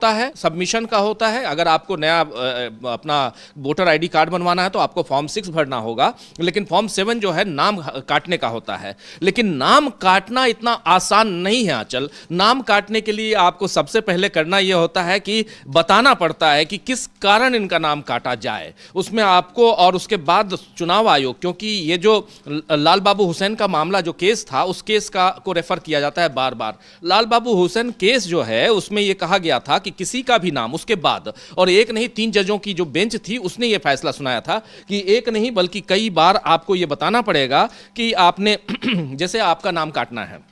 होता है, सबमिशन का होता है। अगर आपको नया अपना वोटर आईडी कार्ड बनवाना है तो आपको फॉर्म 6 भरना होगा, लेकिन फॉर्म 7 जो है नाम काटने का होता है। लेकिन नाम काटना इतना आसान नहीं है आंचल। नाम काटने के लिए आपको सबसे पहले करना यह होता है कि बताना पड़ता है कि किस कारण इनका नाम काटा जाए, उसमें आपको, और उसके बाद चुनाव आयोग, क्योंकि ये जो लाल बाबू हुसैन का मामला जो केस था, उस केस का को रेफर किया जाता है बार बार। लाल बाबू हुसैन केस जो है उसमें यह कहा गया था कि किसी का भी नाम, उसके बाद, और एक नहीं 3 जजों की जो बेंच थी उसने ये फैसला सुनाया था कि एक नहीं बल्कि कई बार आपको ये बताना पड़ेगा कि आपने जैसे आपका नाम काटना है,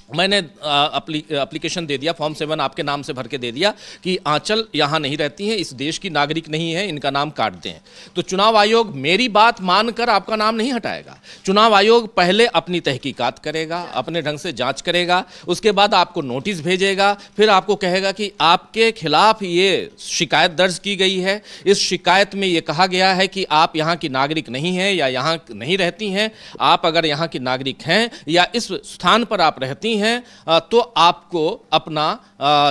मैंने एप्लीकेशन दे दिया, फॉर्म 7 आपके नाम से भर के दे दिया कि आंचल यहाँ नहीं रहती हैं, इस देश की नागरिक नहीं है, इनका नाम काट दें। तो चुनाव आयोग मेरी बात मानकर आपका नाम नहीं हटाएगा। चुनाव आयोग पहले अपनी तहकीकात करेगा, अपने ढंग से जांच करेगा, उसके बाद आपको नोटिस भेजेगा, फिर आपको कहेगा कि आपके खिलाफ ये शिकायत दर्ज की गई है, इस शिकायत में ये कहा गया है कि आप यहाँ की नागरिक नहीं हैं या यहाँ नहीं रहती हैं। आप अगर यहाँ की नागरिक हैं या इस स्थान पर आप रहती हैं तो आपको अपना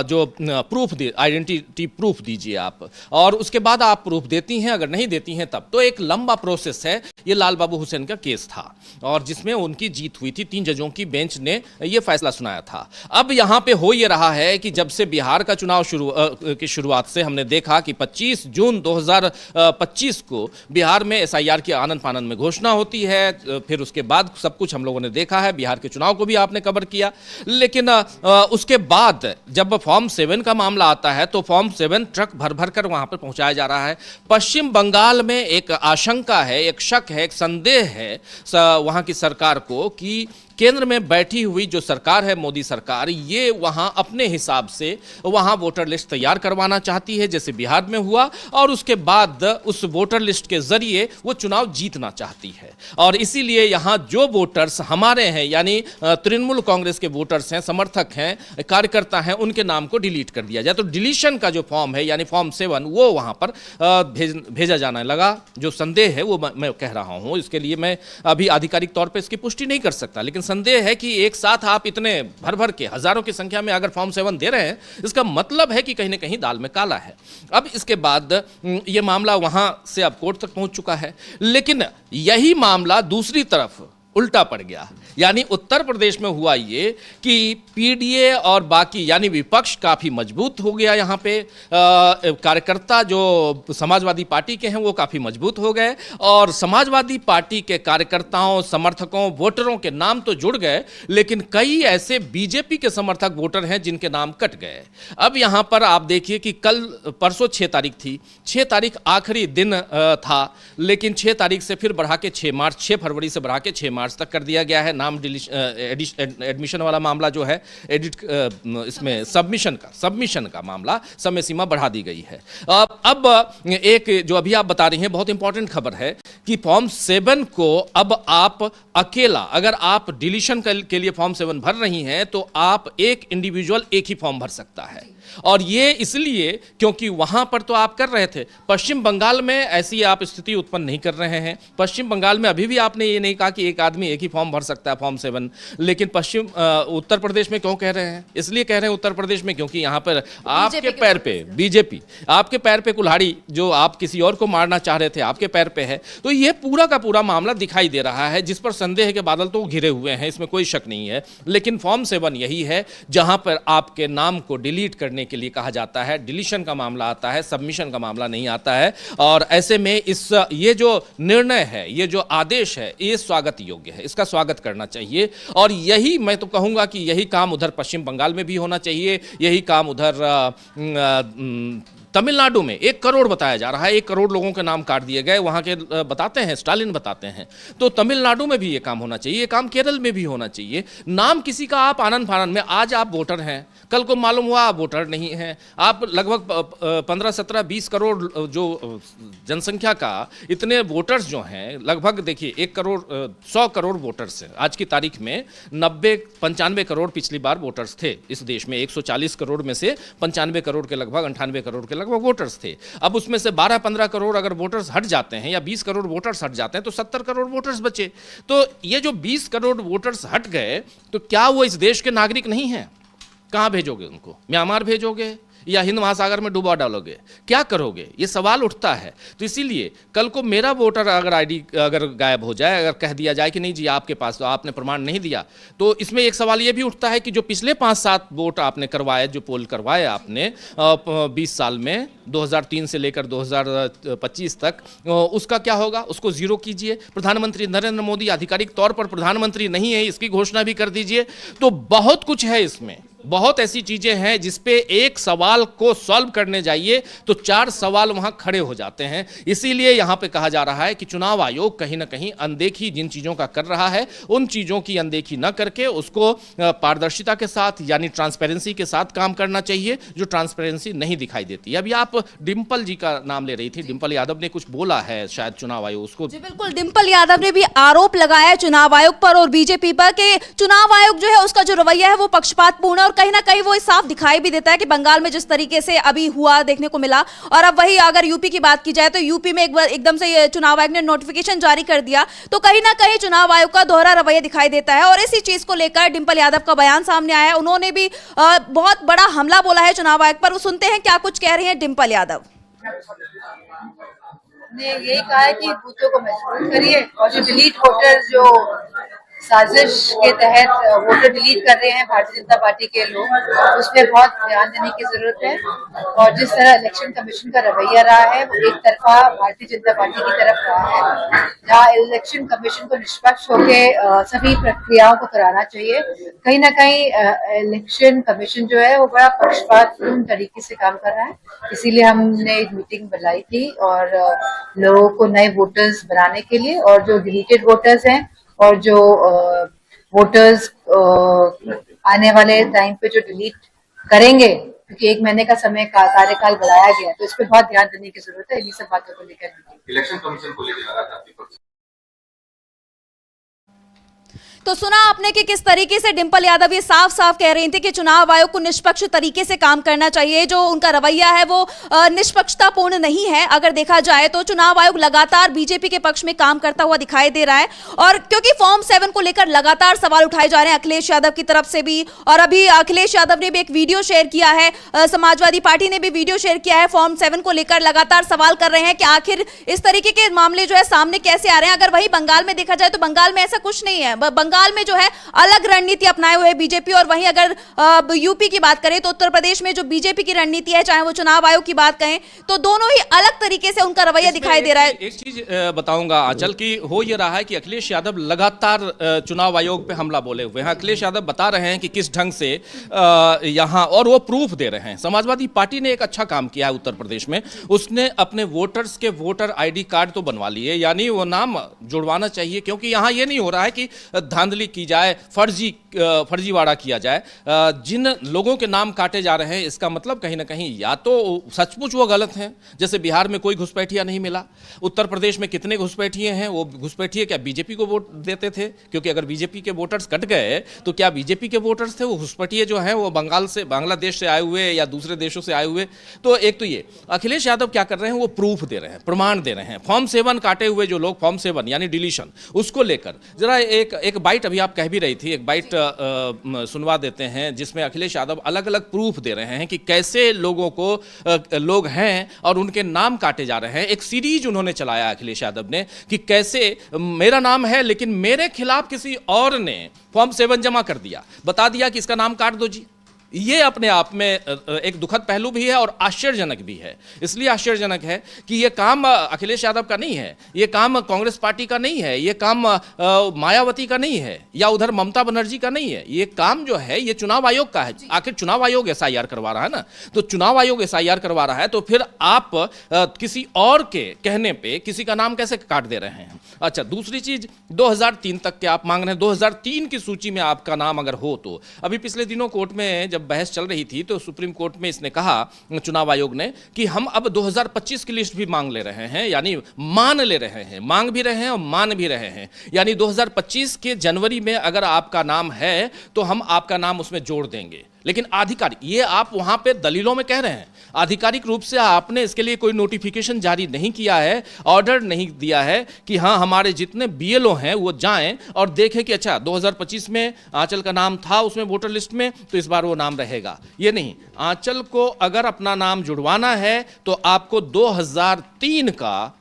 जो प्रूफ आइडेंटिटी प्रूफ दीजिए आप, और उसके बाद आप प्रूफ देती हैं। अगर नहीं देती हैं तब तो एक लंबा प्रोसेस है। ये लाल बाबू हुसैन का केस था और जिसमें उनकी जीत हुई थी, 3 जजों की बेंच ने यह फैसला सुनाया था। अब यहां पे हो ये रहा है कि जब से बिहार का चुनाव की शुरुआत से हमने देखा कि 25 जून 2025 को बिहार में SIR की आनन फानन में घोषणा होती है, फिर उसके बाद सब कुछ हम लोगों ने देखा है, बिहार के चुनाव को भी आपने कवर किया। लेकिन उसके बाद जब फॉर्म 7 का मामला आता है तो फॉर्म 7 ट्रक भर भर कर वहां पर पहुंचाया जा रहा है। पश्चिम बंगाल में एक आशंका है, एक शक है, एक संदेह है वहां की सरकार को कि केंद्र में बैठी हुई जो सरकार है, मोदी सरकार, ये वहां अपने हिसाब से वहां वोटर लिस्ट तैयार करवाना चाहती है, जैसे बिहार में हुआ, और उसके बाद उस वोटर लिस्ट के जरिए वो चुनाव जीतना चाहती है। और इसीलिए यहां जो वोटर्स हमारे हैं, यानी तृणमूल कांग्रेस के वोटर्स हैं, समर्थक हैं, कार्यकर्ता हैं, उनके नाम को डिलीट कर दिया जाए। तो डिलीशन का जो फॉर्म है, यानी फॉर्म 7, वो वहां पर भेजा जाने लगा। जो संदेह है वो मैं कह रहा हूं, इसके लिए मैं अभी आधिकारिक तौर पर इसकी पुष्टि नहीं कर सकता, लेकिन संदेह है कि एक साथ आप इतने भर भर के हजारों की संख्या में अगर फॉर्म 7 दे रहे हैं, इसका मतलब है कि कहीं ना कहीं दाल में काला है। अब इसके बाद यह मामला वहां से अब कोर्ट तक पहुंच चुका है, लेकिन यही मामला दूसरी तरफ उल्टा पड़ गया। यानी उत्तर प्रदेश में हुआ ये कि PDA और बाकी यानी विपक्ष काफ़ी मजबूत हो गया। यहाँ पे कार्यकर्ता जो समाजवादी पार्टी के हैं वो काफ़ी मजबूत हो गए, और समाजवादी पार्टी के कार्यकर्ताओं, समर्थकों, वोटरों के नाम तो जुड़ गए, लेकिन कई ऐसे BJP के समर्थक वोटर हैं जिनके नाम कट गए। अब यहाँ पर आप देखिए कि परसों 6 तारीख थी, 6 तारीख आखिरी दिन था, लेकिन 6 तारीख से फिर बढ़ा के 6 फरवरी से बढ़ा के 6 मार्च तक कर दिया गया है। नाम एडमिशन वाला मामला जो है, इसमें सबमिशन का मामला, समय सीमा बढ़ा दी गई है। अब एक जो अभी आप बता रही हैं बहुत इंपॉर्टेंट खबर है कि फॉर्म 7 को अब आप अकेला, अगर आप डिलीशन के लिए फॉर्म 7 भर रही हैं तो आप एक इंडिविजुअल एक ही फॉर्म भर सकता है। और ये इसलिए क्योंकि वहां पर तो आप कर रहे थे, पश्चिम बंगाल में ऐसी आप स्थिति उत्पन्न नहीं कर रहे हैं। पश्चिम बंगाल में अभी भी आपने ये नहीं कहा कि एक आदमी एक ही फॉर्म भर सकता है, फॉर्म 7, लेकिन उत्तर प्रदेश में क्यों कह रहे हैं? इसलिए कह रहे हैं उत्तर प्रदेश में क्योंकि यहां पर आपके पैर पे बीजेपी, आपके पैर पे कुल्हाड़ी, जो आप किसी और को मारना चाह रहे थे, आपके पैर पे है। तो ये पूरा का पूरा मामला दिखाई दे रहा है, जिस पर संदेह के बादल तो घिरे हुए हैं, इसमें कोई शक नहीं है। लेकिन फॉर्म 7 यही है जहां पर आपके नाम को डिलीट करने के लिए कहा जाता है, डिलीशन का मामला आता है, सबमिशन का मामला नहीं आता है। और ऐसे में ये जो निर्णय है, ये जो आदेश है, ये स्वागत योग्य है, इसका स्वागत करना चाहिए। और यही मैं तो कहूंगा कि यही काम उधर पश्चिम बंगाल में भी होना चाहिए, यही काम उधर तमिलनाडु में 1 करोड़ बताया जा रहा है, 1 करोड़ लोगों के नाम काट दिए गए, वहां के बताते हैं, स्टालिन बताते हैं। तो तमिलनाडु में भी ये काम होना चाहिए, ये काम केरल में भी होना चाहिए। नाम किसी का आप आनंद फानन में, आज आप वोटर हैं, कल को मालूम हुआ आप वोटर नहीं हैं। आप लगभग 15, 17, 20 करोड़ जो जनसंख्या का, इतने वोटर्स जो हैं, लगभग देखिए 1 करोड़ 100 करोड़ वोटर्स हैं आज की तारीख में। 95 करोड़ पिछली बार वोटर्स थे इस देश में, 140 करोड़ में से 95 करोड़ के लगभग, 98 करोड़ के लगभग वोटर्स थे। अब उसमें से 12-15 करोड़ अगर वोटर्स हट जाते हैं या 20 करोड़ वोटर्स हट जाते हैं तो 70 करोड़ वोटर्स बचे। तो ये जो 20 करोड़ वोटर्स हट गए, तो क्या वो इस देश के नागरिक नहीं हैं? कहाँ भेजोगे उनको? म्यांमार भेजोगे या हिंद महासागर में डुबा डालोगे? क्या करोगे? ये सवाल उठता है। तो इसीलिए कल को मेरा वोटर अगर आईडी अगर गायब हो जाए, अगर कह दिया जाए कि नहीं जी आपके पास तो आपने प्रमाण नहीं दिया, तो इसमें एक सवाल ये भी उठता है कि जो पिछले 5-7 वोट आपने करवाए, जो पोल करवाए आपने 20 साल में 2003 से लेकर 2025 तक, उसका क्या होगा? उसको जीरो कीजिए। प्रधानमंत्री नरेंद्र मोदी आधिकारिक तौर पर प्रधानमंत्री नहीं है, इसकी घोषणा भी कर दीजिए। तो बहुत कुछ है इसमें, बहुत ऐसी चीजें हैं जिसपे एक सवाल को सॉल्व करने जाइए तो 4 सवाल वहां खड़े हो जाते हैं। इसीलिए यहां पे कहा जा रहा है कि चुनाव आयोग कहीं ना कहीं अनदेखी जिन चीजों का कर रहा है, उन चीजों की अनदेखी न करके उसको पारदर्शिता के साथ यानी ट्रांसपेरेंसी के साथ काम करना चाहिए, जो ट्रांसपेरेंसी नहीं दिखाई देती। अभी आप डिंपल जी का नाम ले रही थी, डिंपल यादव ने कुछ बोला है शायद चुनाव आयोग उसको। जी बिल्कुल, डिंपल यादव ने भी आरोप लगाया है चुनाव आयोग पर और बीजेपी पर कि चुनाव आयोग जो है उसका जो रवैया है वो पक्षपातपूर्ण है, और कहीं ना कहीं वो साफ दिखाई भी देता है कि बंगाल में जिस तरीके से अभी हुआ देखने को मिला, और अब वही अगर यूपी की बात की जाए तो यूपी में एकदम से चुनाव आयोग ने नोटिफिकेशन जारी कर दिया, तो कहीं ना कहीं चुनाव आयोग का दोहरा रवैया दिखाई देता है। और इसी चीज को लेकर डिंपल यादव का बयान सामने आया है, उन्होंने भी बहुत बड़ा हमला बोला है चुनाव आयोग पर। वो सुनते हैं क्या कुछ कह रही हैं डिंपल यादव। ने यही कहा है कि बूथों को मजबूत करिए, और जो डिलीट वोटर जो साजिश के तहत वोटर डिलीट कर रहे हैं भारतीय जनता पार्टी के लोग, उसमें बहुत ध्यान देने की जरूरत है। और जिस तरह इलेक्शन कमीशन का रवैया रहा है वो एक तरफा भारतीय जनता पार्टी की तरफ रहा है, जहाँ इलेक्शन कमीशन को निष्पक्ष होकर सभी प्रक्रियाओं को कराना चाहिए। कहीं ना कहीं इलेक्शन कमीशन जो है वो बड़ा पक्षपातपूर्ण तरीके से काम कर रहा है। इसीलिए हमने एक मीटिंग बुलाई थी और लोगों को नए वोटर्स बनाने के लिए, और जो डिलीटेड वोटर्स हैं और जो वोटर्स आने वाले टाइम पे जो डिलीट करेंगे, क्योंकि 1 महीने का समय का कार्यकाल बढ़ाया गया, तो इस पे बहुत ध्यान देने की जरूरत है। इन्हीं सब बातों को लेकर इलेक्शन कमीशन को लेकर लगा था। तो सुना आपने कि किस तरीके से डिंपल यादव ये साफ साफ कह रही थी कि चुनाव आयोग को निष्पक्ष तरीके से काम करना चाहिए, जो उनका रवैया है वो निष्पक्षतापूर्ण नहीं है। अगर देखा जाए तो चुनाव आयोग लगातार बीजेपी के पक्ष में काम करता हुआ दिखाई दे रहा है, और क्योंकि फॉर्म 7 को लेकर लगातार सवाल उठाए जा रहे हैं अखिलेश यादव की तरफ से भी, और अभी अखिलेश यादव ने भी एक वीडियो शेयर किया है, समाजवादी पार्टी ने भी वीडियो शेयर किया है, फॉर्म 7 को लेकर लगातार सवाल कर रहे हैं कि आखिर इस तरीके के मामले जो है सामने कैसे आ रहे हैं। अगर वही बंगाल में देखा जाए तो बंगाल में ऐसा कुछ नहीं है, बंगाल में जो है अलग रणनीति अपनाए हुए बीजेपी, और वहीं अगर यूपी की बात करें तो उत्तर प्रदेश में जो बीजेपी की रणनीति है, चाहे वो चुनाव आयोग की बात कहें, तो दोनों ही अलग तरीके से उनका रवैया दिखाई दे रहा है। एक चीज बताऊंगा आंचल की, हो ये रहा है कि अखिलेश यादव लगातार चुनाव आयोग पे हमला बोले हुए हैं। अखिलेश यादव बता रहे हैं कि किस ढंग से यहाँ, और वो प्रूफ दे रहे हैं। समाजवादी पार्टी ने एक अच्छा काम किया है उत्तर प्रदेश में, उसने अपने वोटर्स के वोटर आईडी कार्ड तो बनवा लिए, यानी वो नाम जुड़वाना चाहिए, क्योंकि यहाँ ये नहीं हो रहा है कि धांधली की जाए, फर्जीवाड़ा किया जाए। जिन लोगों के नाम काटे जा रहे हैं, इसका मतलब कहीं ना कहीं या तो सचमुच वो गलत हैं, जैसे बिहार में कोई घुसपैठिया नहीं मिला, उत्तर प्रदेश में कितने घुसपैठिए हैं, वो घुसपैठिए क्या बीजेपी को वोट देते थे? क्योंकि अगर बीजेपी के वोटर्स कट गए तो क्या बीजेपी के वोटर्स थे? वो घुसपैठिए जो हैं वो बंगाल से, बांग्लादेश से आए हुए या दूसरे देशों से आए हुए। तो एक तो ये अखिलेश यादव क्या कर रहे हैं, वो प्रूफ दे रहे हैं, प्रमाण दे रहे हैं। फॉर्म 7 काटे हुए जो लोग, फॉर्म 7 यानी डिलीशन, उसको लेकर जरा एक बाइट अभी आप कह भी रही थी, एक बाइट सुनवा देते हैं जिसमें अखिलेश यादव अलग अलग प्रूफ दे रहे हैं कि कैसे लोगों को लोग हैं और उनके नाम काटे जा रहे हैं। एक सीरीज उन्होंने चलाया अखिलेश यादव ने कि कैसे मेरा नाम है लेकिन मेरे खिलाफ किसी और ने फॉर्म 7 जमा कर दिया, बता दिया कि इसका नाम काट दो जी। ये अपने आप में एक दुखद पहलू भी है और आश्चर्यजनक भी है। इसलिए आश्चर्यजनक है कि ये काम अखिलेश यादव का नहीं है, ये काम कांग्रेस पार्टी का नहीं है, ये काम मायावती का नहीं है, या उधर ममता बनर्जी का नहीं है। ये काम जो है ये चुनाव आयोग का है। आखिर चुनाव आयोग SIR करवा रहा है ना, तो चुनाव आयोग SIR करवा रहा है, तो फिर आप किसी और के कहने पे किसी का नाम कैसे काट दे रहे हैं? अच्छा, दूसरी चीज 2003 तक के आप मांग रहे हैं, 2003 की सूची में आपका नाम अगर हो तो अभी पिछले दिनों कोर्ट में जब बहस चल रही थी तो सुप्रीम कोर्ट में इसने कहा, चुनाव आयोग ने, कि हम अब 2025 की लिस्ट भी मांग ले रहे हैं, यानी मान ले रहे हैं, मांग भी रहे हैं और मान भी रहे हैं। यानी 2025 के जनवरी में अगर आपका नाम है तो हम आपका नाम उसमें जोड़ देंगे। लेकिन आधिकारिक, ये आप वहां पे दलीलों में कह रहे हैं, आधिकारिक रूप से आपने इसके लिए कोई नोटिफिकेशन जारी नहीं किया है, ऑर्डर नहीं दिया है कि हाँ हमारे जितने BLO हैं वो जाएं और देखें कि अच्छा 2025 में आंचल का नाम था उसमें वोटर लिस्ट में, तो इस बार वो नाम रहेगा। ये नहीं, आंचल को अगर अपना नाम जुड़वाना है तो आपको 2003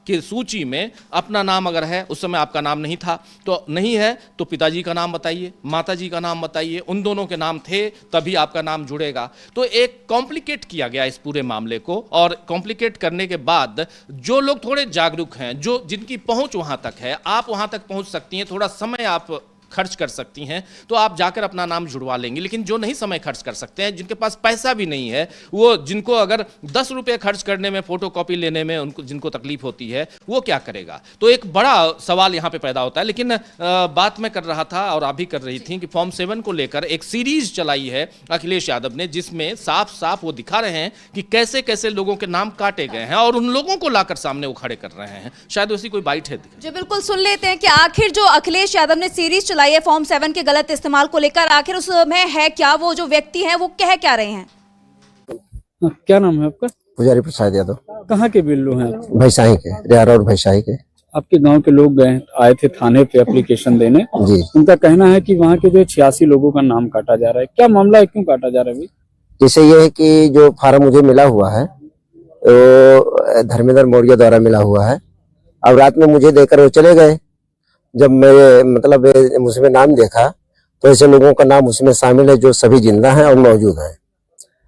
की सूची में अपना नाम अगर है, उस समय आपका नाम नहीं था तो नहीं है, तो पिताजी का नाम बताइए, माताजी का नाम बताइए, उन दोनों के नाम थे तभी आपका नाम जुड़ेगा। तो एक कॉम्प्लिकेट किया गया इस पूरे मामले को, और कॉम्प्लिकेट करने के बाद जो लोग थोड़े जागरूक हैं, जो जिनकी पहुंच वहां तक है, आप वहां तक पहुंच सकती हैं, थोड़ा समय आप खर्च कर सकती हैं तो आप जाकर अपना नाम जुड़वा लेंगे। लेकिन जो नहीं समय खर्च कर सकते हैं, जिनके पास पैसा भी नहीं है, वो जिनको अगर 10 रुपये खर्च करने में, फोटोकॉपी लेने में उनको जिनको तकलीफ होती है, वो क्या करेगा? तो एक बड़ा सवाल यहाँ पे पैदा होता है। लेकिन बात मैं कर रहा था और आप भी कर रही थी कि फॉर्म 7 को लेकर एक सीरीज चलाई है अखिलेश यादव ने, जिसमें साफ साफ वो दिखा रहे हैं कि कैसे कैसे लोगों के नाम काटे गए हैं और उन लोगों को लाकर सामने वो खड़े कर रहे हैं। शायद उसी कोई बाइट है। जी बिल्कुल, सुन लेते हैं कि आखिर जो अखिलेश यादव ने सीरीज चलाई है फॉर्म 7 के गलत इस्तेमाल को लेकर, आखिर उसमें है क्या, वो जो व्यक्ति हैं वो कह क्या रहे हैं? क्या नाम है आपका? पुजारी प्रसाद यादव। कहाँ के बिल्लू हैं आप? भैसाही के, रियारा और भैसाही के। आपके गांव के लोग आए थे थाने पे एप्लीकेशन देने जी। उनका कहना है कि वहाँ के जो 86 लोगों का नाम काटा जा रहा है। क्या मामला है, क्यों काटा जा रहा है भाई? जैसे ये है कि जो फार्म मुझे मिला हुआ है वो धर्मेंद्र मौर्य द्वारा मिला हुआ है। अब रात में मुझे देकर वो चले गए। जब मैं मतलब उसमें नाम देखा तो ऐसे लोगों का नाम उसमें शामिल है जो सभी जिंदा हैं और मौजूद हैं।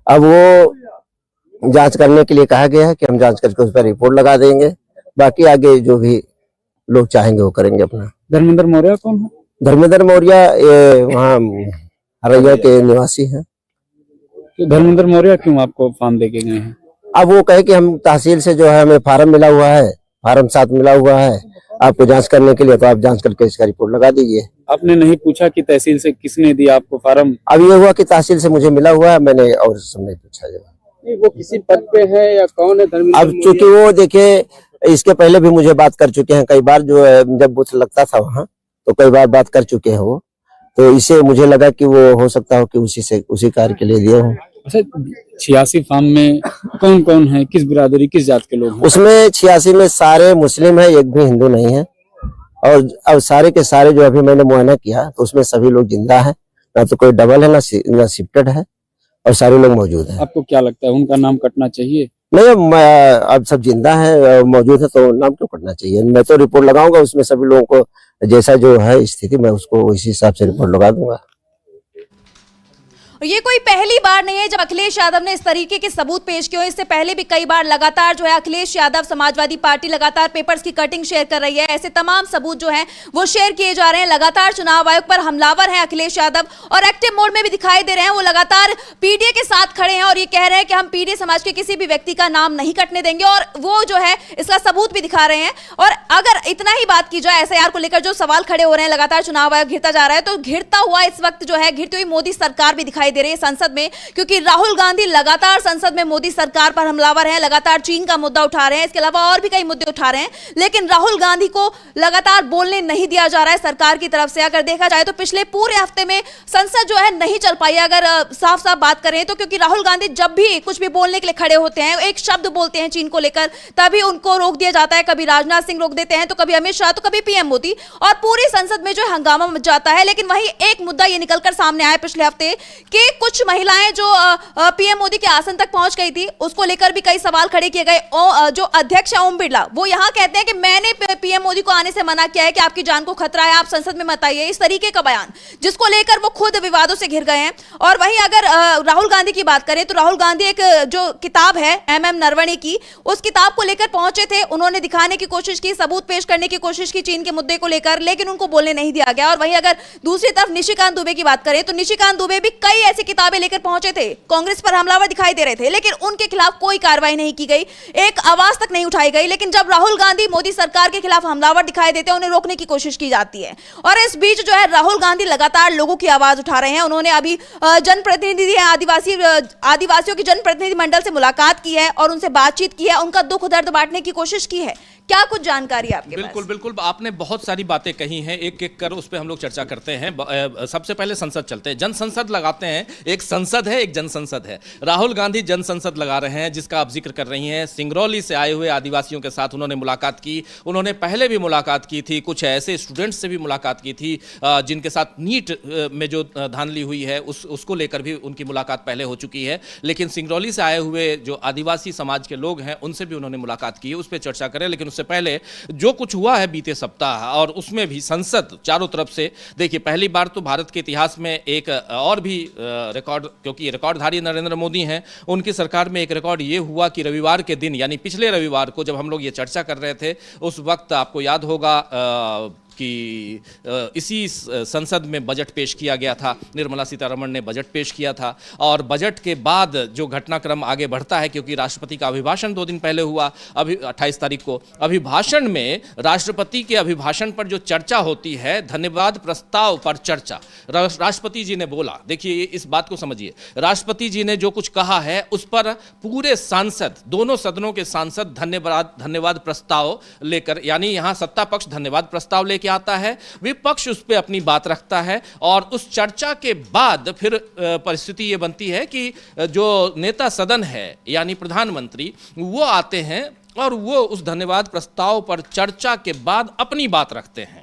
अब वो जांच करने के लिए कहा गया है कि हम जांच करके उस पर रिपोर्ट लगा देंगे, बाकी आगे जो भी लोग चाहेंगे वो करेंगे अपना। धर्मेंद्र मौर्य कौन है? धर्मेंद्र मौर्य वहाँ हरैया के निवासी हैं। तो धर्मेंद्र मौर्य क्यों आपको फॉर्म देके गए हैं? अब वो कहे कि हम तहसील से जो है हमें फार्म मिला हुआ है, फार्म 7 मिला हुआ है आपको जांच करने के लिए, तो आप जांच करके इसका रिपोर्ट लगा दीजिए। आपने नहीं पूछा कि तहसील से किसने दिया आपको फार्म? अब ये हुआ कि तहसील से मुझे मिला हुआ है, मैंने और सब नहीं पूछा। वो किसी पद पे है या कौन है धर्मेंद्र? अब चूंकि वो देखिए इसके पहले भी मुझे बात कर चुके हैं कई बार, जो है जब बूथ लगता था वहाँ तो कई बार बात कर चुके हैं वो, तो इससे मुझे लगा कि वो हो सकता हो कि उसी कार्य के लिए दिए हों। अच्छा, 86 फार्म में कौन कौन है, किस बिरादरी किस जात के लोग हैं? उसमें 86 में सारे मुस्लिम है, एक भी हिंदू नहीं है। और अब सारे के सारे जो अभी मैंने मुआयना किया तो उसमें सभी लोग जिंदा है, ना तो कोई डबल है ना शिफ्टेड है, और सारे लोग मौजूद हैं। आपको क्या लगता है उनका नाम कटना चाहिए? नहीं, अब सब जिंदा है मौजूद है तो नाम क्यों कटना चाहिए? मैं तो रिपोर्ट लगाऊंगा, उसमें सभी लोगों को जैसा जो है स्थिति मैं उसको उसी हिसाब से रिपोर्ट लगा दूंगा। ये कोई पहली बार नहीं है जब अखिलेश यादव ने इस तरीके के सबूत पेश किए। इससे पहले भी कई बार लगातार जो है अखिलेश यादव, समाजवादी पार्टी लगातार पेपर्स की कटिंग शेयर कर रही है। ऐसे तमाम सबूत जो हैं वो शेयर किए जा रहे हैं। लगातार चुनाव आयोग पर हमलावर हैं अखिलेश यादव और एक्टिव मोड में भी दिखाई दे रहे हैं। वो लगातार पीडीए के साथ खड़े हैं और ये कह रहे हैं कि हम पीडीए समाज के किसी भी व्यक्ति का नाम नहीं कटने देंगे, और वो जो है इसका सबूत भी दिखा रहे हैं। और अगर इतना ही बात की जाए एसआईआर को लेकर जो सवाल खड़े हो रहे हैं, लगातार चुनाव आयोग घिरता जा रहा है, तो घिरता हुआ इस वक्त जो है घिरती हुई मोदी सरकार भी दिखाई दे रही है संसद में, क्योंकि राहुल गांधी लगातार संसद में मोदी सरकार पर हमलावर हैं, लगातार चीन का मुद्दा उठा रहे हैं, इसके अलावा और भी कई मुद्दे उठा रहे हैं, लेकिन राहुल गांधी को लगातार बोलने नहीं दिया जा रहा है सरकार की तरफ से। अगर देखा जाए तो पिछले पूरे हफ्ते में संसद जो है नहीं चल पाई, अगर साफ साफ बात करें तो, क्योंकि राहुल गांधी जब भी कुछ भी बोलने के लिए खड़े होते हैं, एक शब्द बोलते हैं चीन को लेकर, तभी उनको रोक दिया जाता है। कभी राजनाथ सिंह रोक देते हैं, तो कभी अमित शाह, तो कभी पीएम मोदी, और पूरी संसद में जो हंगामा मच जाता है। लेकिन वहीं एक मुद्दा ये निकलकर सामने आया पिछले हफ्ते कि कुछ महिलाएं जो पीएम मोदी के आसन तक पहुंच गई थी, उसको लेकर भी कई सवाल खड़े किए गए। जो अध्यक्ष है ओम बिरला, वो यहां कहते हैं कि मैंने पीएम मोदी को आने से मना किया है कि आपकी जान को खतरा है, आप संसद में मत आइए, इस तरीके का बयान, जिसको लेकर वो खुद विवादों से घिर गए हैं। और वहीं अगर राहुल गांधी की बात करें तो राहुल गांधी एक जो किताब है एमएम नरवणे की, उस किताब को लेकर पहुंचे थे, उन्होंने दिखाने की कोशिश की, सबूत पेश करने की कोशिश की चीन के मुद्दे को लेकर, लेकिन उनको बोलने नहीं दिया गया। और वहीं अगर दूसरी तरफ निशिकांत दुबे की बात करें तो निशिकांत दुबे भी कई ऐसी किताबें लेकर पहुंचे थे, कांग्रेस पर हमलावर दिखाई दे रहे थे, लेकिन उनके खिलाफ कोई कार्रवाई नहीं की गई, एक आवाज तक नहीं उठाई गई। लेकिन जब राहुल गांधी मोदी सरकार के खिलाफ हमलावर दिखाई देते हैं, उन्हें रोकने की कोशिश की जाती है। और इस बीच जो है राहुल गांधी लगातार लोगों की आवाज उठा रहे हैं। उन्होंने अभी जनप्रतिनिधि आदिवासियों की जनप्रतिनिधि मंडल से मुलाकात की है और उनसे बातचीत की है, उनका दुख दर्द बांटने की कोशिश की है। क्या कुछ जानकारी आपके बिल्कुल पास? बिल्कुल, आपने बहुत सारी बातें कही हैं, एक एक कर उस पर हम लोग चर्चा करते हैं। सबसे पहले संसद चलते हैं, जन संसद लगाते हैं। एक संसद है, एक जन संसद है। राहुल गांधी जन संसद लगा रहे हैं, जिसका आप जिक्र कर रही हैं। सिंगरौली से आए हुए आदिवासियों के साथ उन्होंने मुलाकात की। उन्होंने पहले भी मुलाकात की थी, कुछ ऐसे स्टूडेंट्स से भी मुलाकात की थी जिनके साथ नीट में जो धांधली हुई है उसको लेकर भी उनकी मुलाकात पहले हो चुकी है। लेकिन सिंगरौली से आए हुए जो आदिवासी समाज के लोग हैं उनसे भी उन्होंने मुलाकात की है, उस पर चर्चा करें। लेकिन उससे पहले जो कुछ हुआ है बीते सप्ताह, और उसमें भी संसद चारों तरफ से, देखिए पहली बार तो भारत के इतिहास में एक और भी रिकॉर्ड, क्योंकि रिकॉर्डधारी नरेंद्र मोदी हैं, उनकी सरकार में एक रिकॉर्ड ये हुआ कि रविवार के दिन, यानी पिछले रविवार को जब हम लोग ये चर्चा कर रहे थे, उस वक्त आपको याद होगा कि इसी संसद में बजट पेश किया गया था। निर्मला सीतारमण ने बजट पेश किया था, और बजट के बाद जो घटनाक्रम आगे बढ़ता है, क्योंकि राष्ट्रपति का अभिभाषण 2 दिन पहले हुआ, अभी 28 तारीख को। अभिभाषण में, राष्ट्रपति के अभिभाषण पर जो चर्चा होती है, धन्यवाद प्रस्ताव पर चर्चा, राष्ट्रपति जी ने बोला, देखिए इस बात को समझिए, राष्ट्रपति जी ने जो कुछ कहा है उस पर पूरे सांसद, दोनों सदनों के सांसद धन्यवाद प्रस्ताव लेकर, यानी यहां सत्ता पक्ष धन्यवाद प्रस्ताव लेकर आता है, विपक्ष उस पर अपनी बात रखता है, और उस चर्चा के बाद फिर परिस्थिति ये बनती है कि जो नेता सदन है यानी प्रधानमंत्री, वो आते हैं और वो उस धन्यवाद प्रस्ताव पर चर्चा के बाद अपनी बात रखते हैं।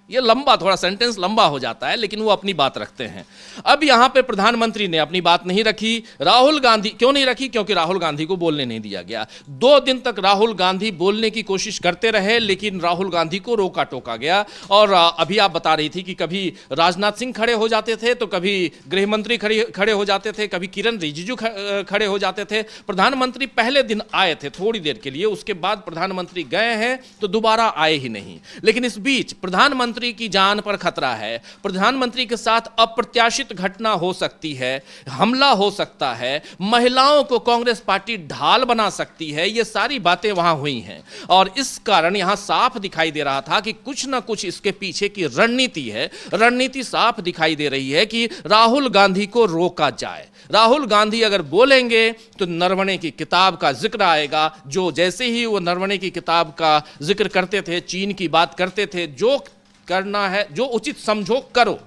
ये लंबा, थोड़ा सेंटेंस लंबा हो जाता है, लेकिन वो अपनी बात रखते हैं। अब यहां पे प्रधानमंत्री ने अपनी बात नहीं रखी। राहुल गांधी क्यों नहीं रखी? क्योंकि राहुल गांधी को बोलने नहीं दिया गया। 2 दिन तक राहुल गांधी बोलने की कोशिश करते रहे, लेकिन राहुल गांधी को रोका टोका गया। और अभी आप बता रही थी कि कभी राजनाथ सिंह खड़े हो जाते थे, तो कभी गृह मंत्री खड़े हो जाते थे, कभी किरण रिजिजू खड़े हो जाते थे। प्रधानमंत्री पहले दिन आए थे थोड़ी देर के लिए, उसके बाद प्रधानमंत्री गए हैं तो दोबारा आए ही नहीं। लेकिन इस बीच प्रधानमंत्री की जान पर खतरा है, प्रधानमंत्री के साथ अप्रत्याशित घटना हो सकती है, हमला हो सकता है, महिलाओं को कांग्रेस पार्टी ढाल बना सकती है, ये सारी बातें वहां हुई हैं। और इस कारण यहां साफ दिखाई दे रहा था कि कुछ ना कुछ इसके पीछे की रणनीति है। रणनीति साफ दिखाई दे रही है कि राहुल गांधी को रोका जाए। राहुल गांधी अगर बोलेंगे तो नरवणे की किताब का जिक्र आएगा, जो जैसे ही वो नरवणे की किताब का जिक्र करते थे, चीन की बात करते थे, जो करना है, जो उचित समझो करो,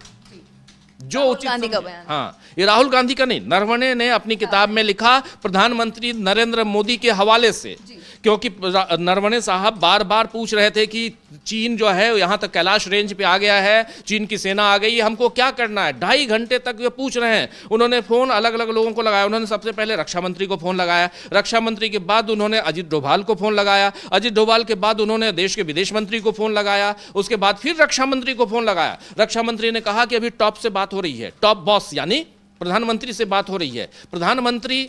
जो उचित गांधी का बयान। हाँ, ये राहुल गांधी का नहीं, नरवणे ने अपनी किताब में लिखा प्रधानमंत्री नरेंद्र मोदी के हवाले से, क्योंकि नरवणे साहब बार बार पूछ रहे थे कि चीन जो है यहां तक कैलाश रेंज पे आ गया है, चीन की सेना आ गई है, हमको क्या करना है। 2.5 घंटे तक ये पूछ रहे हैं। उन्होंने फोन अलग अलग लोगों को लगाया। उन्होंने सबसे पहले रक्षा मंत्री को फोन लगाया, रक्षा मंत्री के बाद उन्होंने अजित डोभाल को फोन लगाया, अजित डोभाल के बाद उन्होंने देश के विदेश मंत्री को फोन लगाया, उसके बाद फिर रक्षा मंत्री को फोन लगाया। रक्षा मंत्री ने कहा कि अभी टॉप से बात हो रही है, टॉप बॉस यानी प्रधानमंत्री से बात हो रही है। प्रधानमंत्री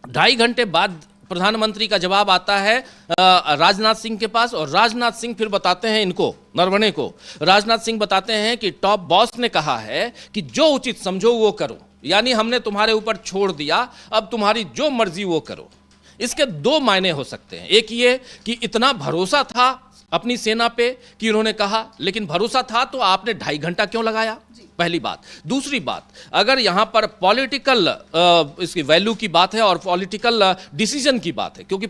2.5 घंटे बाद प्रधानमंत्री का जवाब आता है राजनाथ सिंह के पास, और राजनाथ सिंह फिर बताते हैं इनको, नरवणे को, राजनाथ सिंह बताते हैं कि टॉप बॉस ने कहा है कि जो उचित समझो वो करो, यानी हमने तुम्हारे ऊपर छोड़ दिया, अब तुम्हारी जो मर्जी वो करो। इसके 2 मायने हो सकते हैं। एक ये कि इतना भरोसा था अपनी सेना पे कि उन्होंने कहा, लेकिन भरोसा था तो आपने 2.5 घंटा क्यों लगाया, पहली बात। दूसरी बात, अगर यहां पर पॉलिटिकल इसकी वैल्यू की बात है और पॉलिटिकल डिसीजन की बात है, क्योंकि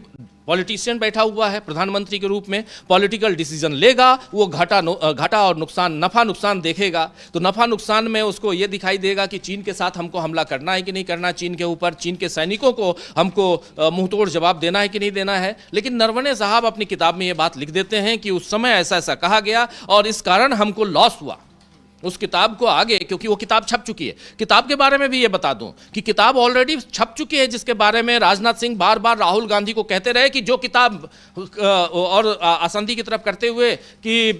पॉलिटिशियन बैठा हुआ है प्रधानमंत्री के रूप में, पॉलिटिकल डिसीजन लेगा, वो घाटा और नुकसान, नफा नुकसान देखेगा, तो नफा नुकसान में उसको ये दिखाई देगा कि चीन के साथ हमको हमला करना है कि नहीं करना, चीन के ऊपर, चीन के सैनिकों को हमको मुंहतोड़ जवाब देना है कि नहीं देना है। लेकिन नरवणे साहब अपनी किताब में ये बात लिख देते हैं कि उस समय ऐसा ऐसा कहा गया और इस कारण हमको लॉस हुआ। उस किताब को आगे, क्योंकि वो किताब छप चुकी है, किताब के बारे में भी ये बता दूं कि किताब ऑलरेडी छप चुकी है, जिसके बारे में राजनाथ सिंह बार बार राहुल गांधी को कहते रहे कि जो किताब, और आसंदी की तरफ करते हुए कि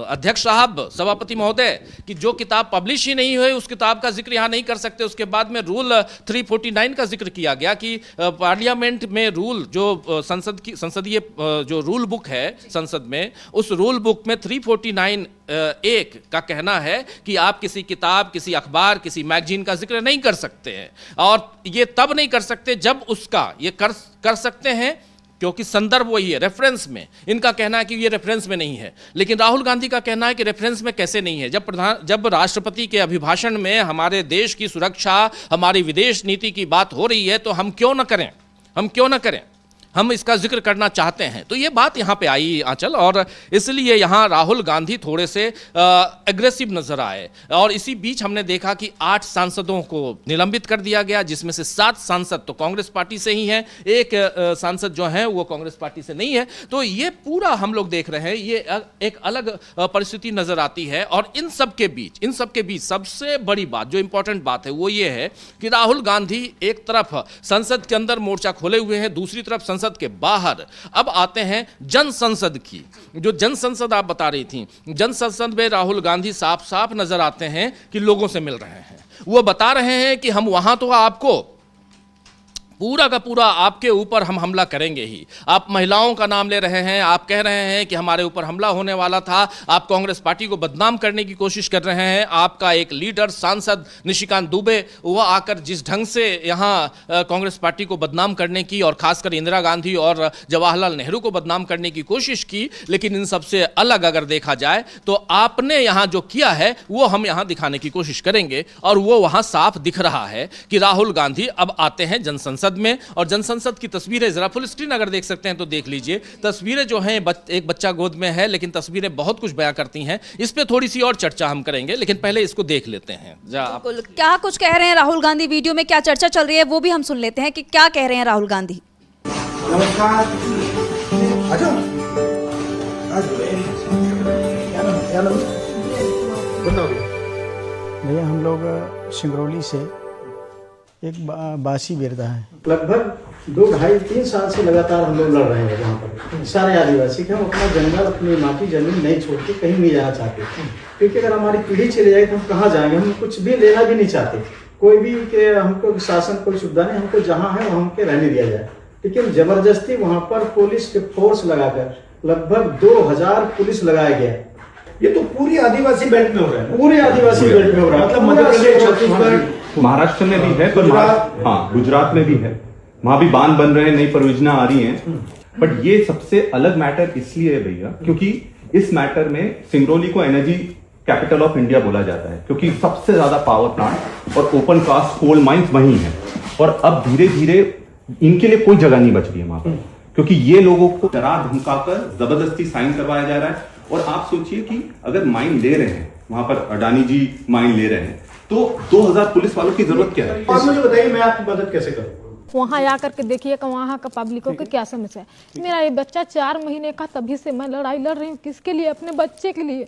अध्यक्ष साहब, सभापति महोदय, कि जो किताब पब्लिश ही नहीं हुई उस किताब का जिक्र यहाँ नहीं कर सकते। उसके बाद में रूल 349 का जिक्र किया गया कि पार्लियामेंट में रूल, जो संसदीय जो रूल बुक है संसद में, उस रूल बुक में 349 एक का कहना है कि आप किसी किताब, किसी अखबार, किसी मैगजीन का जिक्र नहीं कर सकते हैं। और ये तब नहीं कर सकते जब उसका, ये कर सकते हैं क्योंकि संदर्भ वही है, रेफरेंस में। इनका कहना है कि ये रेफरेंस में नहीं है, लेकिन राहुल गांधी का कहना है कि रेफरेंस में कैसे नहीं है। जब राष्ट्रपति के अभिभाषण में हमारे देश की सुरक्षा, हमारी विदेश नीति की बात हो रही है, तो हम क्यों न करें, हम इसका जिक्र करना चाहते हैं। तो ये बात यहाँ पे आई आंचल, और इसलिए यहाँ राहुल गांधी थोड़े से एग्रेसिव नजर आए। और इसी बीच हमने देखा कि 8 सांसदों को निलंबित कर दिया गया, जिसमें से 7 सांसद तो कांग्रेस पार्टी से ही हैं, एक सांसद जो है वो कांग्रेस पार्टी से नहीं है। तो ये पूरा हम लोग देख रहे हैं, ये एक अलग परिस्थिति नजर आती है। और इन सब के बीच सबसे बड़ी बात, जो इंपॉर्टेंट बात है, वो ये है कि राहुल गांधी एक तरफ संसद के अंदर मोर्चा खोले हुए हैं, दूसरी तरफ संसद के बाहर। अब आते हैं जन संसद की, जो जन संसद आप बता रही थी, जन संसद में राहुल गांधी साफ साफ नजर आते हैं कि लोगों से मिल रहे हैं। वो बता रहे हैं कि हम वहां तो आपको पूरा का पूरा आपके ऊपर हम हमला करेंगे ही। आप महिलाओं का नाम ले रहे हैं, आप कह रहे हैं कि हमारे ऊपर हमला होने वाला था, आप कांग्रेस पार्टी को बदनाम करने की कोशिश कर रहे हैं। आपका एक लीडर सांसद निशिकांत दुबे, वह आकर जिस ढंग से यहाँ कांग्रेस पार्टी को बदनाम करने की और खासकर इंदिरा गांधी और जवाहरलाल नेहरू को बदनाम करने की कोशिश की, लेकिन इन सबसे अलग अगर देखा जाए तो आपने यहाँ जो किया है वो हम यहाँ दिखाने की कोशिश करेंगे। और वो वहाँ साफ दिख रहा है कि राहुल गांधी अब आते हैं जनसंसद में। और जनसंसद की तस्वीरें जरा फुल स्क्रीन अगर देख सकते हैं तो देख लीजिए। तस्वीरें जो हैं, एक बच्चा गोद में है, लेकिन तस्वीरें बहुत कुछ बयां करती हैं। इस पे थोड़ी सी और चर्चा हम करेंगे, लेकिन पहले इसको देख लेते हैं। क्या कुछ कह रहे हैं राहुल गांधी, वीडियो में क्या चर्चा चल रही है वो भी हम सुन लेते हैं कि क्या कह रहे हैं राहुल गांधी। नमस्कार, भैया हम लोग सिंगरौली से एक बासी बिरदा है। लगभग 2, 2.5, 3 साल से लगातार हम लोग लड़ रहे हैं वहाँ पर सारे आदिवासी के। हम अपना जंगल, अपनी माटी जमीन नहीं छोड़ के कहीं नहीं जाना चाहते, क्योंकि अगर हमारी पीढ़ी चली जाएगी तो हम कहाँ जाएंगे। हम कुछ भी लेना भी नहीं चाहते, कोई भी के हमको शासन कोई सुविधा नहीं, हमको जहाँ है वहाँ के रहने दिया जाए। लेकिन जबरदस्ती वहाँ पर पुलिस के फोर्स लगाकर लगभग 2000 पुलिस लगाया गया। ये तो पूरी आदिवासी बेल्ट में हो रहा है, पूरे आदिवासी बेल्ट में हो रहा है। मतलब मध्य प्रदेश, छत्तीसगढ़, महाराष्ट्र में भी है, पर हाँ गुजरात में भी है, वहां भी बांध बन रहे हैं, नई परियोजना आ रही हैं। बट ये सबसे अलग मैटर इसलिए है भैया, क्योंकि इस मैटर में सिंगरौली को एनर्जी कैपिटल ऑफ इंडिया बोला जाता है, क्योंकि सबसे ज्यादा पावर प्लांट और ओपन कास्ट कोल माइंस वहीं है। और अब धीरे धीरे इनके लिए कोई जगह नहीं बच रही है वहां पर, क्योंकि ये लोगों को डरा धमकाकर जबरदस्ती साइन करवाया जा रहा है। और आप सोचिए कि अगर माइन ले रहे हैं वहां पर, अडानी जी माइन ले रहे हैं, तो 2000 पुलिस वालों की जरूरत क्या है? और मुझे बताइए मैं आपकी मदद कैसे करूं? वहाँ आकर के देखिए कि वहाँ का पब्लिकों की क्या समस्या है। मेरा ये बच्चा 4 महीने का, तभी से मैं लड़ाई लड़ रही हूँ। किसके लिए? अपने बच्चे के लिए।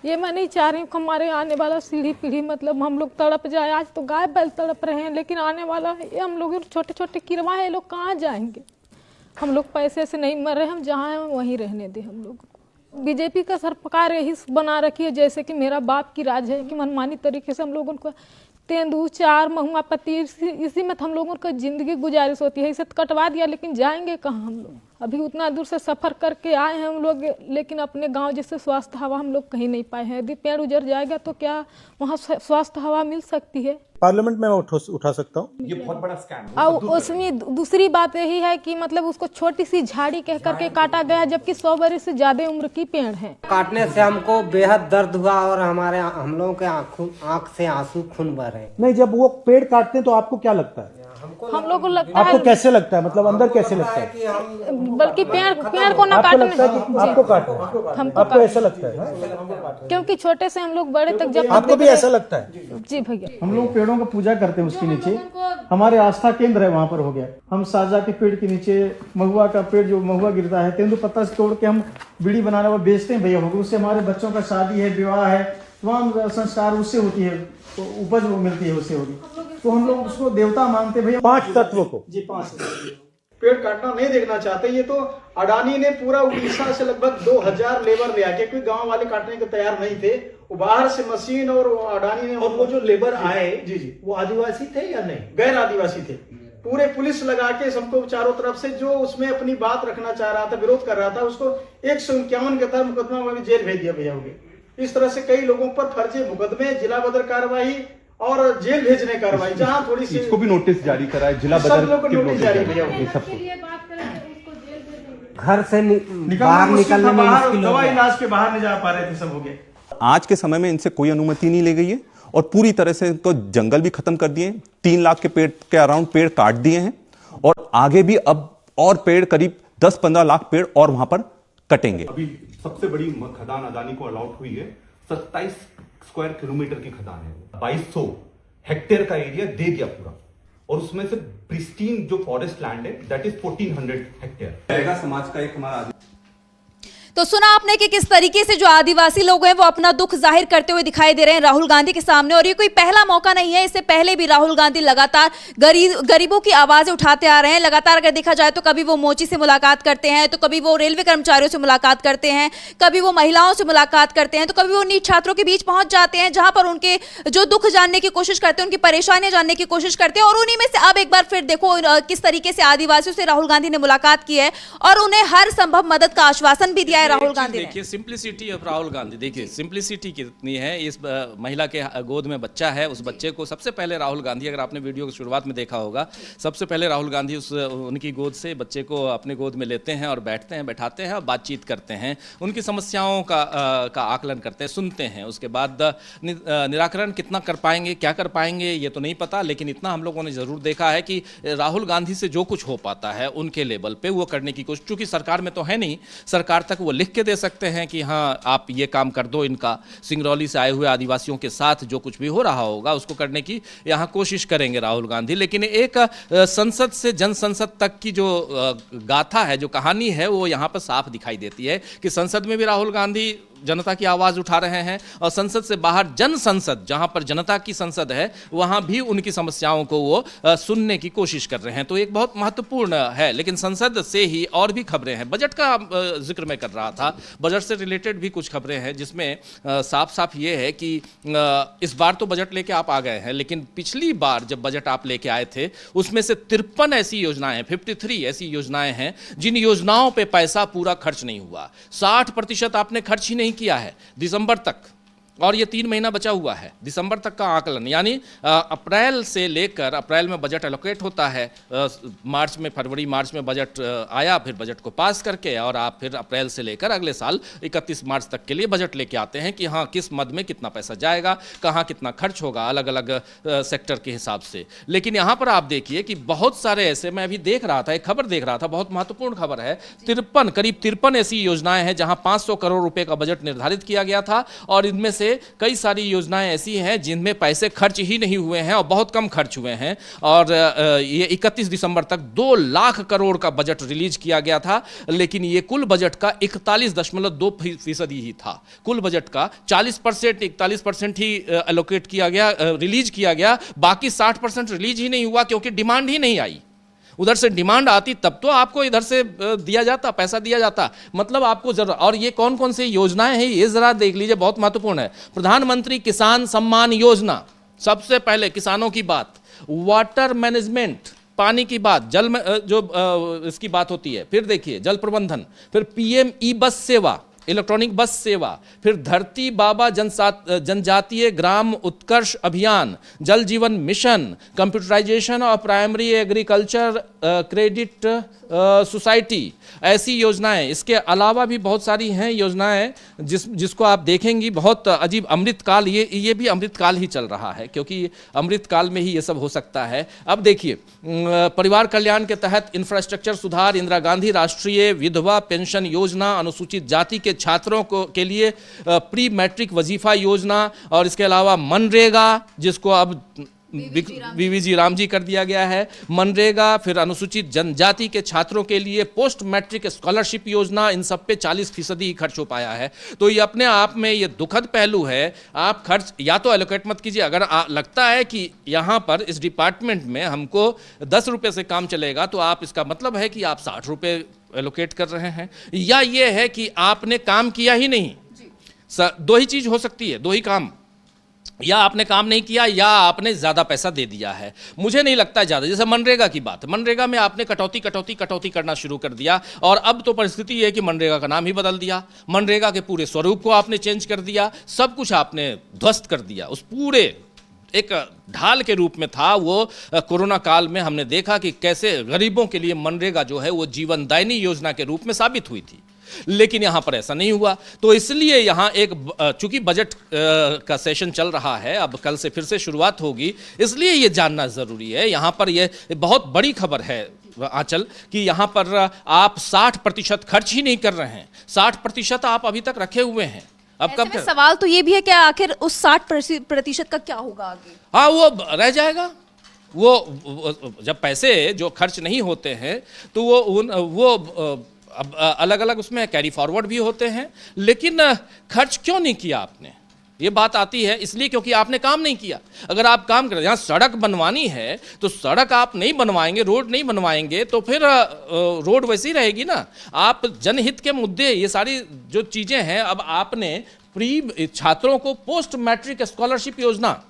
ये मैं नहीं चाह रही हूँ कि हमारे आने वाला पीढ़ी मतलब हम लोग तड़प जाए। आज तो गाय बैल तड़प रहे हैं, लेकिन आने वाला ये हम लोग छोटे छोटे किरवा है, लोग कहाँ जाएंगे? हम लोग पैसे से नहीं मर रहे, हम जहाँ हैं वहीं रहने दें। हम लोग बीजेपी का सरकार यही बना रखी है जैसे कि मेरा बाप की राज है, कि मनमानी तरीके से हम लोगों को तेंदू, चार, महुआ पत्ती, इसी में हम लोगों को जिंदगी गुजारिश होती है। इसे कटवा दिया, लेकिन जाएंगे कहाँ हम लोग? अभी उतना दूर से सफर करके आए हैं हम लोग, लेकिन अपने गांव जैसे स्वास्थ्य हवा हम लोग कहीं नहीं पाए हैं। यदि पेड़ उजड़ जाएगा तो क्या वहाँ स्वास्थ्य हवा मिल सकती है? पार्लियामेंट में उठा सकता हूँ। ये बहुत बड़ा स्कैम। और उसमें दूसरी बात यही है कि मतलब उसको छोटी सी झाड़ी कह करके काटा गया, जबकि 100 वर्ष से ज्यादा उम्र की पेड़ है। काटने से हमको बेहद दर्द हुआ और हम लोगों के आँख से आंसू खून बह रहे। नहीं, जब वो पेड़ काटते हैं तो आपको क्या लगता है? हम लोग को लगता है, आपको कैसे लगता है, मतलब अंदर कैसे लगता है? बल्कि पेड़ को ना काटने, आपको काटना, आपको ऐसा लगता है? क्योंकि छोटे से हम लोग बड़े तक जब आपको भी ऐसा लगता है? जी भैया, हम लोग पेड़ों का पूजा करते हैं, उसके नीचे हमारे आस्था केंद्र है, वहाँ पर हो गया। हम साजा के पेड़ के नीचे महुआ का पेड़, जो महुआ गिरता है, तेंदु पत्ता से तोड़ के हम बीड़ी बनाना वो बेचते हैं भैया। उससे हमारे बच्चों का शादी है, विवाह है, तमाम संस्कार उससे होती है, तो उपज वो मिलती है, उससे होगी। तो हम लोग उसको देवता मानते भैया। 5 तत्व को जी, 5 पेड़ काटना नहीं देखना चाहते। ये तो अडानी ने पूरा उड़ीसा से लगभग 2000 लेबर ले आके, क्योंकि गांव वाले काटने को तैयार नहीं थे, वो बाहर से मशीन और अडानी ने। और वो जो लेबर आए, जी, वो आदिवासी थे या नहीं? गैर आदिवासी थे। पूरे पुलिस लगा के सबको चारों तरफ से, जो उसमें अपनी बात रखना चाह रहा था, विरोध कर रहा था, उसको 151 के तहत मुकदमा में जेल भेज दिया भैया। इस तरह से कई लोगों पर फर्जी मुकदमे, जिला बदर कार्रवाई और जेल भेजने कार्रवाई, जहाँ थोड़ी सी इसको भी नोटिस जारी करा है, जिला सब लोग को नोटिस जारी भैया। घर से बाहर निकलने में मुश्किल, दवा इलाज के बाहर नहीं जा पा रहे थे, सब हो गया। आज के समय में इनसे कोई अनुमति नहीं ली गई है और पूरी तरह से इनको जंगल भी खत्म कर दिए हैं। 3 लाख के पेड़ के अराउंड पेड़ काट दिए हैं और आगे भी अब और पेड़ करीब 10-15 लाख पेड़ और वहां पर कटेंगे। अभी सबसे बड़ी खदान अदानी को अलॉट हुई है, 27 स्क्वायर किलोमीटर की खदान है, 2200 हेक्टेयर का एरिया दे दिया पूरा, और उसमें से प्रिस्टीन जो फॉरेस्ट लैंड है दैट इज 1400 हेक्टेयर। समाज का एक हमारा तो सुना आपने कि किस तरीके से जो आदिवासी लोग हैं वो अपना दुख जाहिर करते हुए दिखाई दे रहे हैं राहुल गांधी के सामने। और ये कोई पहला मौका नहीं है, इससे पहले भी राहुल गांधी लगातार गरीबों की आवाजें उठाते आ रहे हैं। लगातार अगर देखा जाए तो कभी वो मोची से मुलाकात करते हैं, तो कभी वो रेलवे कर्मचारियों से मुलाकात करते हैं, कभी वो महिलाओं से मुलाकात करते हैं, तो कभी वो नीट छात्रों के बीच पहुंच जाते हैं जहां पर उनके जो दुख जानने की कोशिश करते हैं, उनकी परेशानियां जानने की कोशिश करते हैं। और उन्हीं में से अब एक बार फिर देखो किस तरीके से आदिवासियों से राहुल गांधी ने मुलाकात की है और उन्हें हर संभव मदद का आश्वासन भी दिया है राहुल गांधी ने। देखिए सिंप्लिसिटी ऑफ राहुल गांधी, देखिए सिंप्लिसिटी कितनी है। इस महिला के गोद में बच्चा है, उस बच्चे को सबसे पहले राहुल गांधी, अगर आपने वीडियो की शुरुआत में देखा होगा, सबसे पहले राहुल गांधी उनकी गोद से बच्चे को अपने गोद में लेते हैं और बैठते हैं, बैठाते हैं और बातचीत करते हैं, उनकी समस्याओं का आकलन करते हैं, सुनते हैं। उसके बाद निराकरण कितना कर पाएंगे, क्या कर पाएंगे ये तो नहीं पता, लेकिन इतना हम लोगों ने जरूर देखा है कि राहुल गांधी से जो कुछ हो पाता है उनके लेवल पे वो करने की कोशिश, चूंकि सरकार में तो है नहीं, सरकार तक वो लिख के दे सकते हैं कि हाँ आप ये काम कर दो, इनका सिंगरौली से आए हुए आदिवासियों के साथ जो कुछ भी हो रहा होगा उसको करने की यहाँ कोशिश करेंगे राहुल गांधी। लेकिन एक संसद से जन संसद तक की जो गाथा है, जो कहानी है, वो यहाँ पर साफ दिखाई देती है कि संसद में भी राहुल गांधी जनता की आवाज़ उठा रहे हैं और संसद से बाहर जन संसद, जहां पर जनता की संसद है, वहां भी उनकी समस्याओं को वो सुनने की कोशिश कर रहे हैं। तो एक बहुत महत्वपूर्ण है। लेकिन संसद से ही और भी खबरें हैं, बजट का जिक्र मैं कर रहा था, बजट से रिलेटेड भी कुछ खबरें हैं जिसमें साफ साफ ये है कि इस बार तो बजट लेके आप आ गए हैं, लेकिन पिछली बार जब बजट आप लेके आए थे उसमें से 53 ऐसी योजनाएं हैं, 53 ऐसी योजनाएं हैं जिन योजनाओं पर पैसा पूरा खर्च नहीं हुआ। 60% आपने खर्च ही नहीं किया है दिसंबर तक, और ये 3 महीना बचा हुआ है दिसंबर तक का आकलन, यानी अप्रैल से लेकर, अप्रैल में बजट एलोकेट होता है, मार्च में, फरवरी मार्च में बजट आया, फिर बजट को पास करके और आप फिर अप्रैल से लेकर अगले साल 31 मार्च तक के लिए बजट लेके आते हैं कि हाँ किस मद में कितना पैसा जाएगा, कहाँ कितना खर्च होगा, अलग अलग सेक्टर के हिसाब से। लेकिन यहाँ पर आप देखिए कि बहुत सारे ऐसे, मैं अभी देख रहा था, एक खबर देख रहा था, बहुत महत्वपूर्ण खबर है, करीब 53 ऐसी योजनाएं हैं जहाँ 500 करोड़ रुपए का बजट निर्धारित किया गया था, और इनमें से कई सारी योजनाएं ऐसी हैं जिनमें पैसे खर्च ही नहीं हुए हैं और बहुत कम खर्च हुए हैं। और ये 31 दिसंबर तक 2 लाख करोड़ का बजट रिलीज किया गया था, लेकिन ये कुल बजट का 41.2% ही था। कुल बजट का 41% ही एलोकेट किया गया, रिलीज किया गया, बाकी 60% रिलीज ही नहीं हुआ क्योंकि डिमांड ही नहीं आई। उधर से डिमांड आती तब तो आपको इधर से दिया जाता, पैसा दिया जाता, मतलब आपको जरूर। और ये कौन कौन सी योजनाएं हैं ये जरा देख लीजिए, बहुत महत्वपूर्ण है। प्रधानमंत्री किसान सम्मान योजना, सबसे पहले किसानों की बात, वाटर मैनेजमेंट, पानी की बात, जल में जो इसकी बात होती है, फिर देखिए जल प्रबंधन, फिर PM ई बस सेवा, इलेक्ट्रॉनिक बस सेवा, फिर धरती बाबा जनजातीय ग्राम उत्कर्ष अभियान, जल जीवन मिशन, कंप्यूटराइजेशन और प्राइमरी एग्रीकल्चर क्रेडिट सोसाइटी, ऐसी योजनाएं। इसके अलावा भी बहुत सारी हैं योजनाएं जिसको आप देखेंगी, बहुत अजीब। अमृतकाल, ये भी अमृतकाल ही चल रहा है क्योंकि अमृतकाल में ही ये सब हो सकता है। अब देखिए, परिवार कल्याण के तहत इंफ्रास्ट्रक्चर सुधार, इंदिरा गांधी राष्ट्रीय विधवा पेंशन योजना, अनुसूचित जाति के छात्रों के लिए प्री मैट्रिक वजीफा योजना, और इसके अलावा मनरेगा, जिसको अब वीवीजी राम जी कर दिया गया है, मनरेगा, फिर अनुसूचित जनजाति के छात्रों के लिए पोस्ट मैट्रिक स्कॉलरशिप योजना, इन सब पे 40% ही खर्च हो पाया है। तो ये अपने आप में ये दुखद पहलू है। आप खर्च या तो एलोकेट मत कीजिए, अगर लगता है कि यहाँ पर इस डिपार्टमेंट में हमको 10 रुपये से काम चलेगा तो आप, इसका मतलब है कि आप 60 रुपये एलोकेट कर रहे हैं, या ये है कि आपने काम किया ही नहीं। दो ही चीज हो सकती है, दो ही काम, या आपने काम नहीं किया या आपने ज़्यादा पैसा दे दिया है। मुझे नहीं लगता है ज़्यादा। जैसे मनरेगा की बात, मनरेगा में आपने कटौती करना शुरू कर दिया, और अब तो परिस्थिति ये है कि मनरेगा का नाम ही बदल दिया, मनरेगा के पूरे स्वरूप को आपने चेंज कर दिया, सब कुछ आपने ध्वस्त कर दिया। उस पूरे एक ढाल के रूप में था वो। कोरोना काल में हमने देखा कि कैसे गरीबों के लिए मनरेगा जो है वो जीवनदायिनी योजना के रूप में साबित हुई थी। लेकिन यहाँ पर ऐसा नहीं हुआ। तो इसलिए यहाँ एक चूंकि बजट का सेशन चल रहा है, अब कल से फिर से शुरुआत होगी, इसलिए ये जानना जरूरी है। यहाँ पर ये बहुत बड़ी खबर है आंचल कि यहाँ पर आप 60% खर्च ही नहीं कर रहे हैं, 60% आप अभी तक रखे हुए हैं। अब ऐसे कब में सवाल तो ये भी है कि आखिर उस 60% का क्या होगा आगे? हाँ, वो रह जाएगा। वो जब पैसे जो खर्च नहीं होते हैं तो वो अब अलग अलग उसमें कैरी फॉरवर्ड भी होते हैं, लेकिन खर्च क्यों नहीं किया आपने, ये बात आती है। इसलिए क्योंकि आपने काम नहीं किया। अगर आप काम करें, यहाँ सड़क बनवानी है तो सड़क आप नहीं बनवाएंगे, रोड नहीं बनवाएंगे तो फिर रोड वैसी रहेगी ना। आप जनहित के मुद्दे, ये सारी जो चीज़ें हैं, अब आपने प्री छात्रों को पोस्ट मैट्रिक स्कॉलरशिप योजना,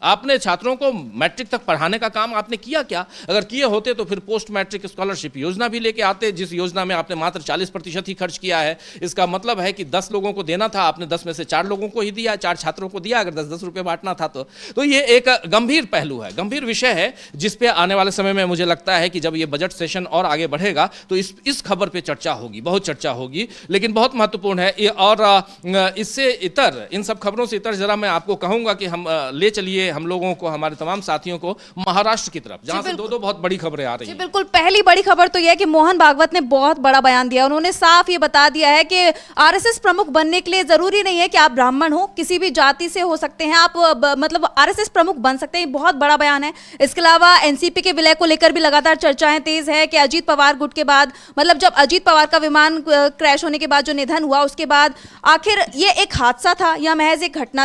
आपने छात्रों को मैट्रिक तक पढ़ाने का काम आपने किया क्या? अगर किए होते तो फिर पोस्ट मैट्रिक स्कॉलरशिप योजना भी लेके आते, जिस योजना में आपने मात्र 40% ही खर्च किया है। इसका मतलब है कि 10 लोगों को देना था, आपने 10 में से 4 लोगों को ही दिया, 4 छात्रों को दिया। अगर 10-10 रुपये बांटना था तो ये एक गंभीर पहलू है, गंभीर विषय है, जिस पे आने वाले समय में मुझे लगता है कि जब ये बजट सेशन और आगे बढ़ेगा तो इस खबर पे चर्चा होगी, बहुत चर्चा होगी, लेकिन बहुत महत्वपूर्ण है। और इससे इतर, इन सब खबरों से इतर, जरा मैं आपको कहूँगा कि हम ले चलिए हम लोगों को, हमारे तमाम साथियों को महाराष्ट्र की तरफ, जहां से दो बहुत बड़ी खबरें आ रही हैं। बिल्कुल, पहली बड़ी खबर तो यह है कि मोहन भागवत ने बहुत बड़ा बयान दिया। उन्होंने साफ ये बता दिया है कि आरएसएस प्रमुख बनने के लिए जरूरी नहीं है कि आप ब्राह्मण हो, किसी भी जाति से हो सकते हैं आप, मतलब आरएसएस प्रमुख बन सकते हैं। बहुत बड़ा बयान है। इसके अलावा एनसीपी के विलय को लेकर भी लगातार चर्चाएं तेज है कि अजीत पवार गुट के बाद, मतलब जब अजीत पवार का विमान क्रैश होने के बाद जो निधन हुआ, उसके बाद आखिर ये एक हादसा था या महज एक घटना